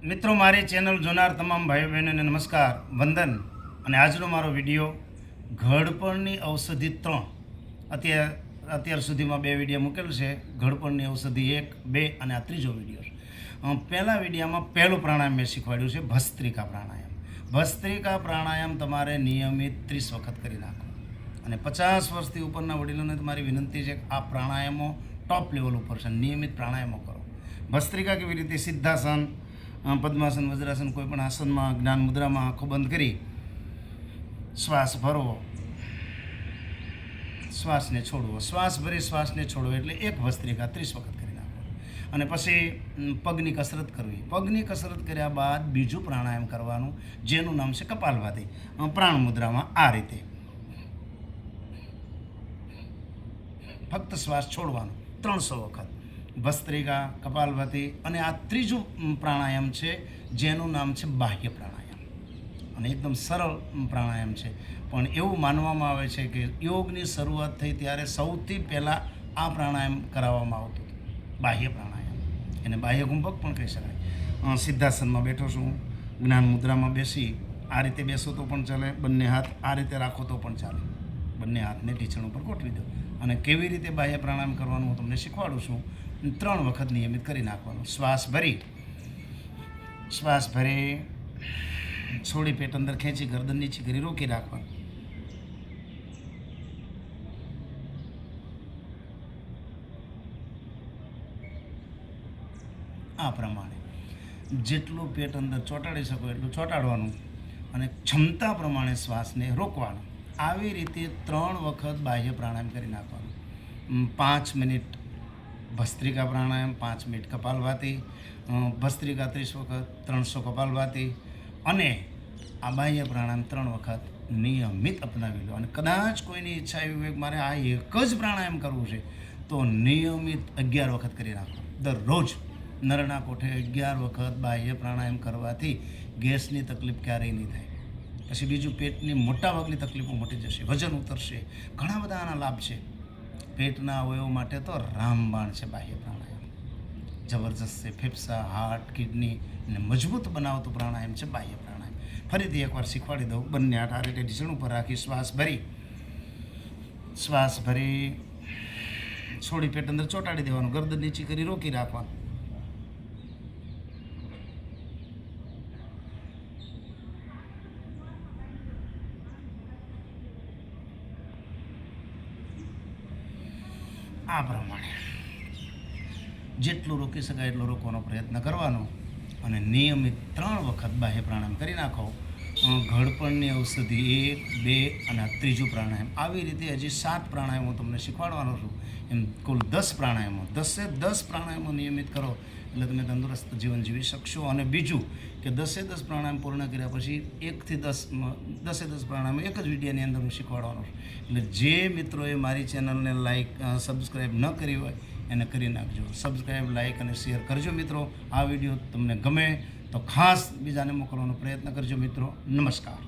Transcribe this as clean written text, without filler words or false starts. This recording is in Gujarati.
મિત્રો, મારી ચેનલ જોનાર તમામ ભાઈઓ બહેનોને નમસ્કાર, વંદન. અને આજનો મારો વિડીયો ઘડપણની ઔષધિ 3. અત્યાર સુધીમાં 2 વિડીયો મૂકેલ છે. ઘડપણની ઔષધિ 1, 2 અને આ ત્રીજો વિડીયો. પહેલા વિડીયોમાં પહેલું પ્રાણાયામ મેં શીખવાડ્યું છે ભસ્ત્રિકા પ્રાણાયામ. ભસ્ત્રિકા પ્રાણાયામ તમારે નિયમિત 30 વખત કરી નાખો. અને 50 વર્ષથી ઉપરના વડીલોને તમારી વિનંતી છે કે આ પ્રાણાયામો ટોપ લેવલ ઉપર છે, નિયમિત પ્રાણાયામો કરો. ભસ્ત્રિકા કેવી રીતે? સિદ્ધાસન, પદ્માસન, વજ્રાસન, કોઈ પણ આસનમાં જ્ઞાન મુદ્રામાં આંખો બંધ કરી શ્વાસ ભરવો, શ્વાસને છોડવો, શ્વાસ ભરી શ્વાસને છોડવો, એટલે એક ભસ્ત્રિકા 30 વખત કરી નાખો. અને પછી પગની કસરત કરવી. પગની કસરત કર્યા બાદ બીજું પ્રાણાયામ કરવાનું, જેનું નામ છે કપાલભાતિ. પ્રાણ મુદ્રામાં આ રીતે ફક્ત શ્વાસ છોડવાનો 300 વખત. ભસ્ત્રિકા, કપાલભાતિ અને આ ત્રીજું પ્રાણાયામ છે જેનું નામ છે બાહ્ય પ્રાણાયામ. અને એકદમ સરળ પ્રાણાયામ છે, પણ એવું માનવામાં આવે છે કે યોગની શરૂઆત થઈ ત્યારે સૌથી પહેલાં આ પ્રાણાયામ કરાવવામાં આવતું હતું, બાહ્ય પ્રાણાયામ. એને બાહ્ય કુંભક પણ કહી શકાય. સિદ્ધાસનમાં બેઠો છું, જ્ઞાન મુદ્રામાં બેસી આ રીતે બેસો તો પણ ચાલે, બંને હાથ આ રીતે રાખો તો પણ ચાલે. બંને હાથને ઢીંચણ ઉપર ગોઠવી દો. અને કેવી રીતે બાહ્ય પ્રાણાયામ કરવાનું હું તમને શીખવાડું છું. 3 વખત નિયમિત કરી નાખવાનું. શ્વાસ ભરી છોડી પેટ અંદર ખેંચી ગરદન નીચી કરી રોકી રાખવાનું. આ પ્રમાણે જેટલું પેટ અંદર ચોંટાડી શકો એટલું ચોંટાડવાનું અને ક્ષમતા પ્રમાણે શ્વાસને રોકવાનો. આવી રીતે 3 વખત બાહ્ય પ્રાણાયામ કરી નાખવાનું. 5 મિનિટ ભસ્ત્રિકા પ્રાણાયામ, 5 મિનિટ કપાલભાતિ. ભસ્ત્રિકા 30 વખત, 300 કપાલભાતિ. અને આ બાહ્ય પ્રાણાયામ 3 વખત નિયમિત અપનાવી લો. અને કદાચ કોઈની ઈચ્છા એવી હોય કે મારે આ એક જ પ્રાણાયામ કરવું છે, તો નિયમિત 11 વખત કરી નાખો. દરરોજ નરના કોઠે 11 વખત બાહ્ય પ્રાણાયામ કરવાથી ગેસની તકલીફ ક્યારેય નહીં થાય. પછી બીજું, પેટની મોટાભાગની તકલીફો મટી જશે, વજન ઉતરશે. ઘણા બધા આના લાભ છે. પેટના અવયવો માટે તો રામબાણ છે બાહ્ય પ્રાણાયામ. જબરજસ્ત છે. ફેફસા, હાર્ટ, કિડની ને મજબૂત બનાવતું પ્રાણાયામ છે બાહ્ય પ્રાણાયામ. ફરીથી એકવાર શીખવાડી દઉં. બંને હાથ આ રીતે ઢીંચણ ઉપર રાખી શ્વાસ ભરી છોડી પેટ અંદર ચોંટાડી દેવાનું, ગરદન નીચી કરી રોકી રાખવાનું. આ પ્રમાણે જેટલું રોકી શકાય એટલો રોકવાનો પ્રયત્ન કરવાનો. અને નિયમિત 3 વખત બાહ્ય પ્રાણાયામ કરી નાખો. ઘડપણની ઔષધિ 1, 2 અને આ ત્રીજું પ્રાણાયામ. આવી રીતે હજી 7 પ્રાણાયામો તમને શીખવાડવાનો છું. એમ કુલ 10 પ્રાણાયામો, 10 પ્રાણાયામો નિયમિત કરો એટલે તમે તંદુરસ્ત જીવન જીવી શકશો. અને બીજું કે 10 પ્રાણાયામ પૂર્ણ કર્યા પછી 1 થી 10 પ્રાણાયામ એક જ વિડીયોની અંદર હું શીખવાડવાનો છું. એટલે જે મિત્રોએ મારી ચેનલને સબસ્ક્રાઈબ ન કરી હોય એને કરી નાખજો. સબસ્ક્રાઈબ, લાઇક અને શેર કરજો મિત્રો. આ વિડીયો તમને ગમે તો ખાસ બીજાને મોકલવાનો પ્રયત્ન કરજો મિત્રો. નમસ્કાર.